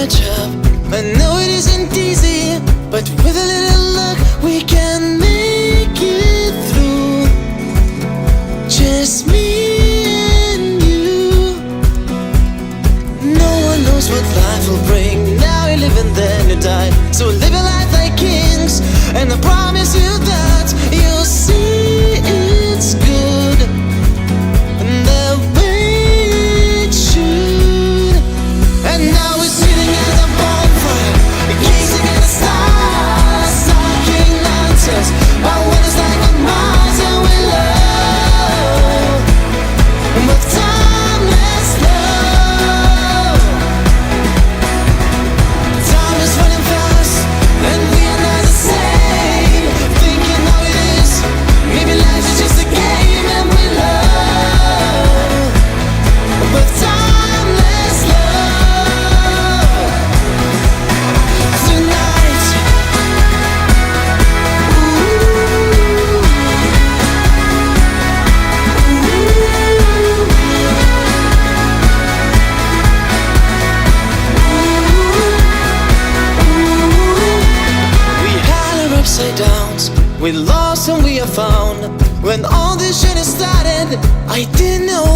catch up. I know it isn't easy, but with a little luck we can make it through. Just me and you. No one knows what life will bring. Now you live and then you die. So live your life like kings, and I promise you that you'll see it's good, and the way it should. And now we're sitting at a bonfire, gazing at the stars, talking nonsense about what it's like on Mars, and we love with timeless love. Time is running fast, and we are not the same. Thinking how it is, maybe life is just a game, and we love with timeless love tonight. We had our upside downs, we lost and we are found. When all this shit started, I didn't know